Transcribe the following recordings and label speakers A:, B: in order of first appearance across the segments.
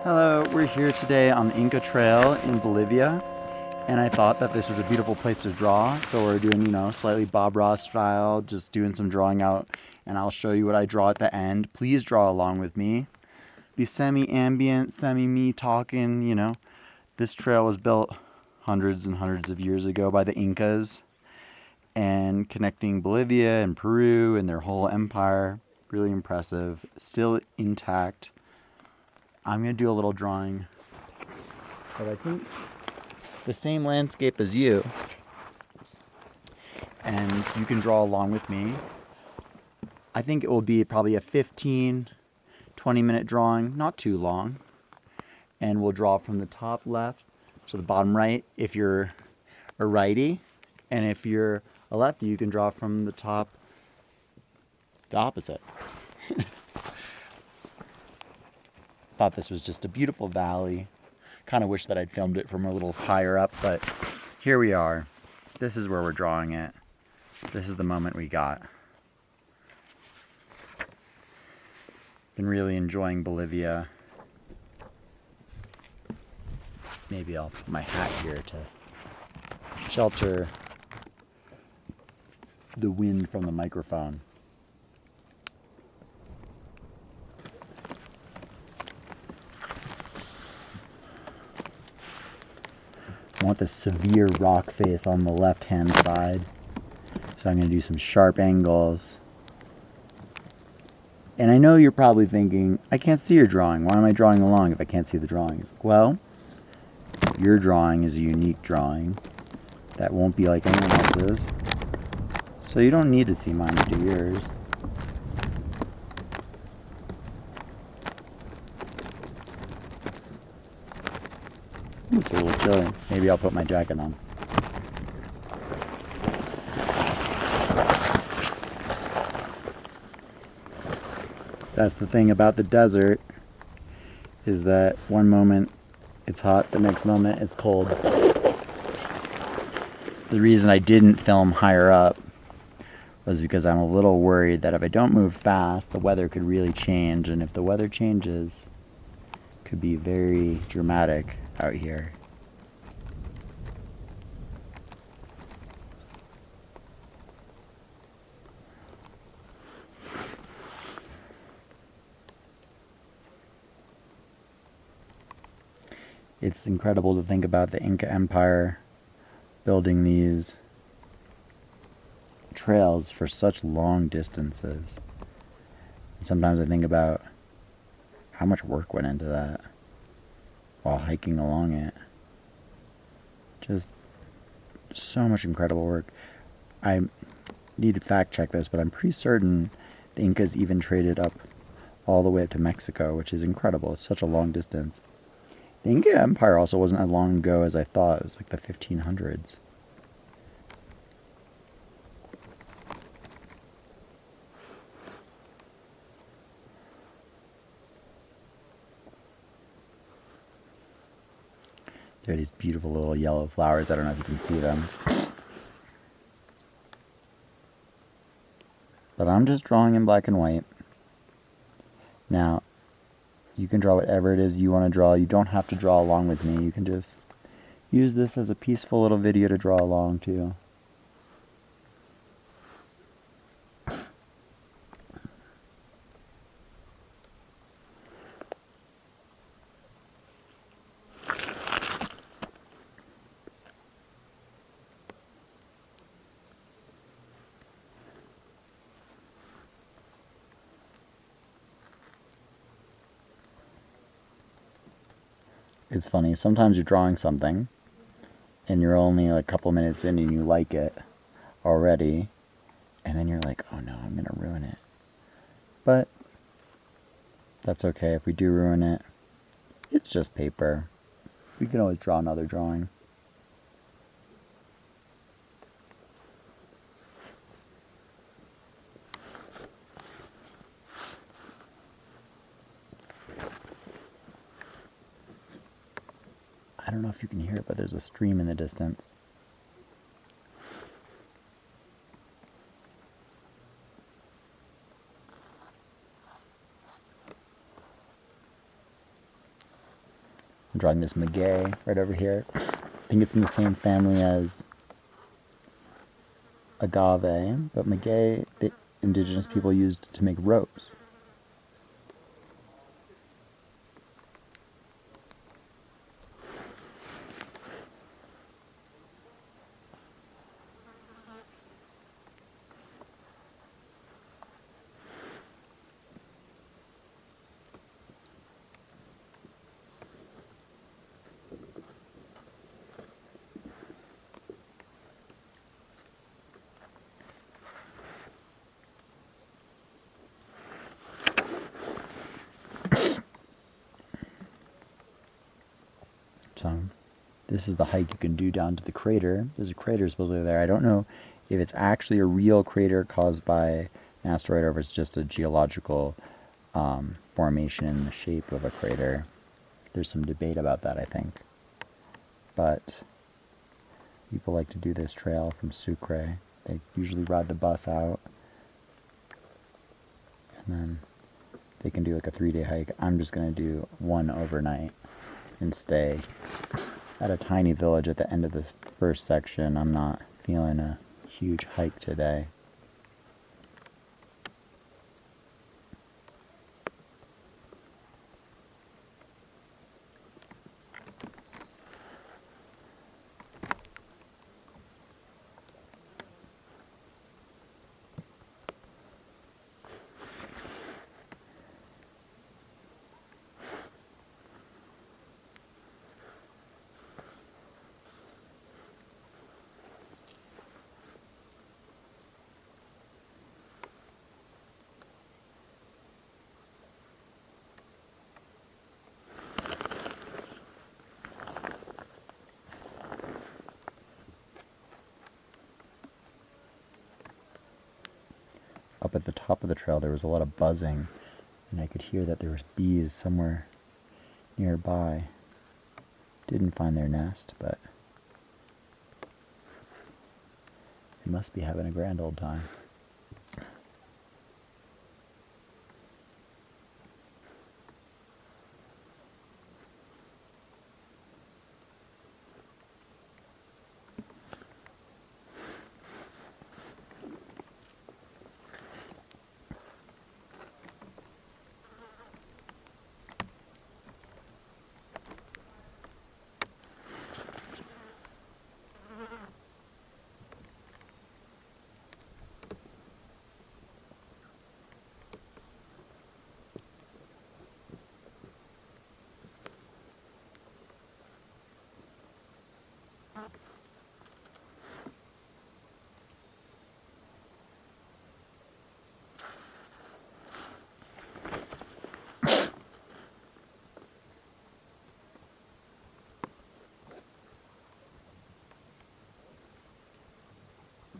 A: Hello, we're here today on the Inca Trail in Bolivia, and I thought that this was a beautiful place to draw, so we're doing, slightly Bob Ross style, just doing some drawing out, and I'll show you what I draw at the end. Please draw along with me. Be semi-ambient, semi-me talking. This trail was built hundreds and hundreds of years ago by the Incas, and connecting Bolivia and Peru and their whole empire. Really impressive, still intact. I'm going to do a little drawing, but I think the same landscape as you, and you can draw along with me. I think it will be probably a 15, 20-minute drawing, not too long, and we'll draw from the top left to the bottom right if you're a righty, and if you're a lefty, you can draw from the top the opposite. Thought this was just a beautiful valley. Kind of wish that I'd filmed it from a little higher up, but here we are. This is where we're drawing it. This is the moment we got. Been really enjoying Bolivia. Maybe I'll put my hat here to shelter the wind from the microphone. I want this severe rock face on the left-hand side. So I'm going to do some sharp angles. And I know you're probably thinking, I can't see your drawing. Why am I drawing along if I can't see the drawings? Well, your drawing is a unique drawing that won't be like anyone else's. So you don't need to see mine to do yours. It's a little chilly. Maybe I'll put my jacket on. That's the thing about the desert, is that one moment it's hot, the next moment it's cold. The reason I didn't film higher up was because I'm a little worried that if I don't move fast, the weather could really change, and if the weather changes, it could be very dramatic out here. It's incredible to think about the Inca Empire building these trails for such long distances. And sometimes I think about how much work went into that while hiking along it. Just so much incredible work. I need to fact check this, but I'm pretty certain the Incas even traded up all the way up to Mexico, which is incredible. It's such a long distance. The Inca Empire also wasn't as long ago as I thought. It was like the 1500s. There are these beautiful little yellow flowers. I don't know if you can see them. But I'm just drawing in black and white. Now, you can draw whatever it is you want to draw. You don't have to draw along with me. You can just use this as a peaceful little video to draw along to. It's funny, sometimes you're drawing something and you're only like a couple minutes in and you like it already, and then you're like, oh no, I'm gonna ruin it. But that's okay. If we do ruin it, it's just paper. We can always draw another drawing. I don't know if you can hear it, but there's a stream in the distance. I'm drawing this maguey right over here. I think it's in the same family as agave, but maguey, the indigenous people used to make ropes. So this is the hike you can do down to the crater. There's a crater supposedly there. I don't know if it's actually a real crater caused by an asteroid or if it's just a geological formation in the shape of a crater. There's some debate about that, I think. But people like to do this trail from Sucre. They usually ride the bus out, and then they can do like a 3-day hike. I'm just going to do one overnight and stay at a tiny village at the end of this first section. I'm not feeling a huge hike today. Up at the top of the trail there was a lot of buzzing, and I could hear that there was bees somewhere nearby. Didn't find their nest, but they must be having a grand old time.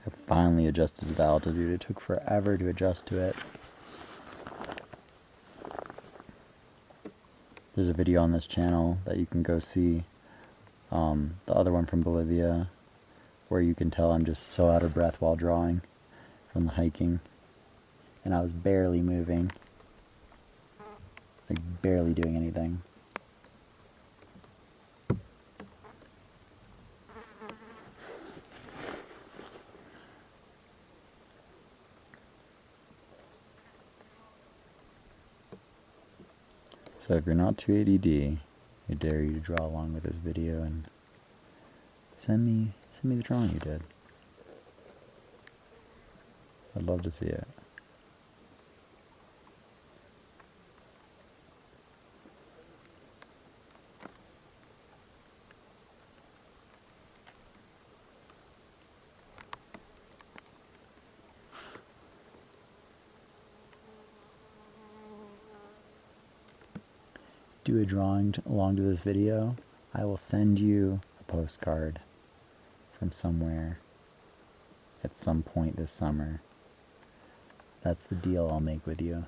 A: I finally adjusted to the altitude. It took forever to adjust to it. There's a video on this channel that you can go see, the other one from Bolivia, where you can tell I'm just so out of breath while drawing from the hiking. And I was barely moving, like barely doing anything. So if you're not too ADD, I dare you to draw along with this video and send me the drawing you did. I'd love to see it. Do a drawing along to this video, I will send you a postcard from somewhere at some point this summer. That's the deal I'll make with you.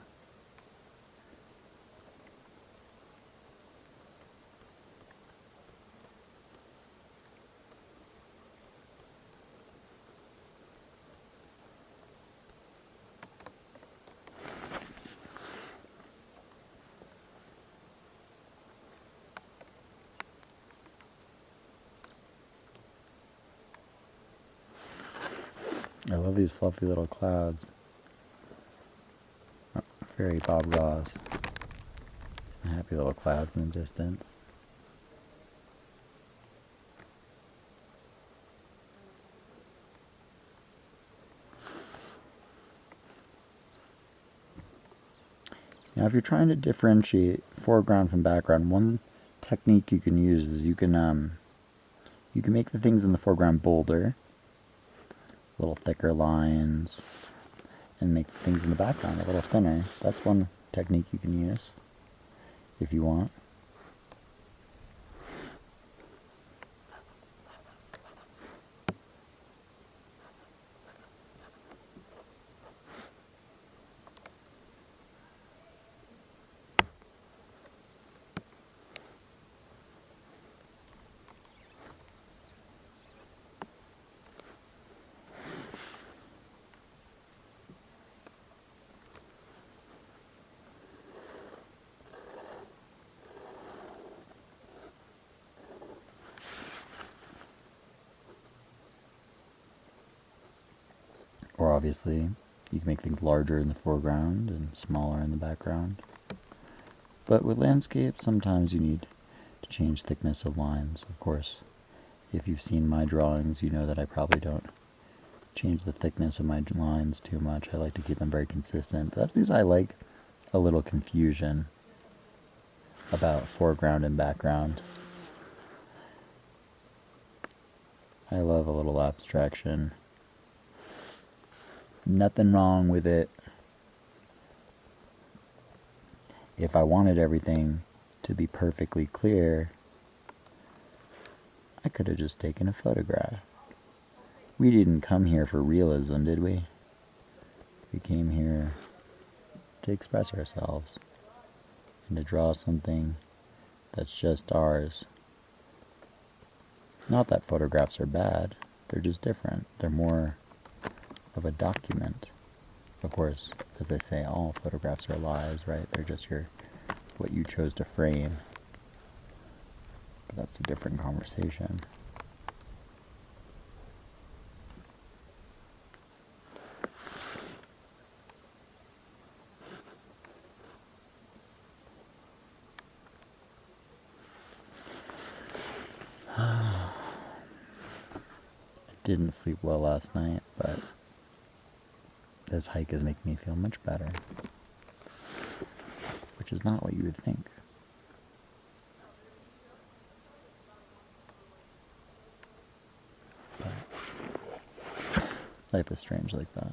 A: I love these fluffy little clouds. Very Bob Ross. Happy little clouds in the distance. Now, if you're trying to differentiate foreground from background, one technique you can use is you can make the things in the foreground bolder, little thicker lines, and make things in the background a little thinner. That's one technique you can use if you want. Or obviously, you can make things larger in the foreground and smaller in the background. But with landscape, sometimes you need to change thickness of lines. Of course, if you've seen my drawings, you know that I probably don't change the thickness of my lines too much. I like to keep them very consistent. But that's because I like a little confusion about foreground and background. I love a little abstraction. Nothing wrong with it. If I wanted everything to be perfectly clear, I could have just taken a photograph. We didn't come here for realism, did we? We came here to express ourselves and to draw something that's just ours. Not that photographs are bad, they're just different. They're more of a document. Of course, as they say, all photographs are lies, right? They're just what you chose to frame. But that's a different conversation. I didn't sleep well last night, but this hike is making me feel much better. Which is not what you would think. But life is strange like that.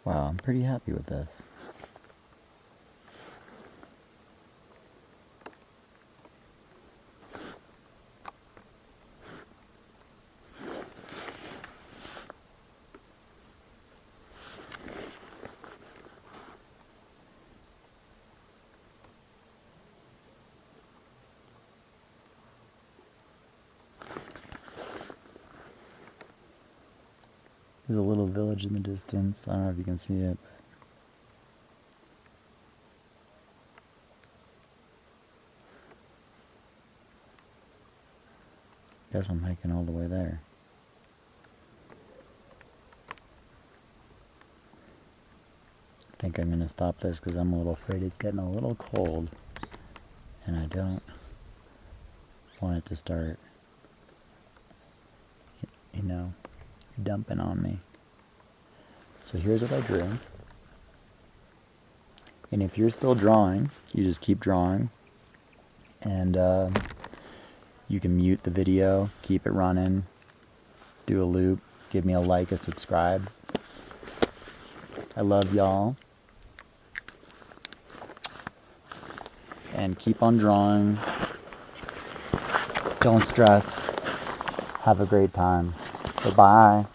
A: Wow, I'm pretty happy with this. There's a little village in the distance. I don't know if you can see it. Guess I'm hiking all the way there. I think I'm going to stop this because I'm a little afraid it's getting a little cold. And I don't want it to start, dumping on me. So here's what I drew. And if you're still drawing, you just keep drawing. And you can mute the video, keep it running, do a loop, give me a like, a subscribe. I love y'all. And keep on drawing. Don't stress. Have a great time. Bye-bye.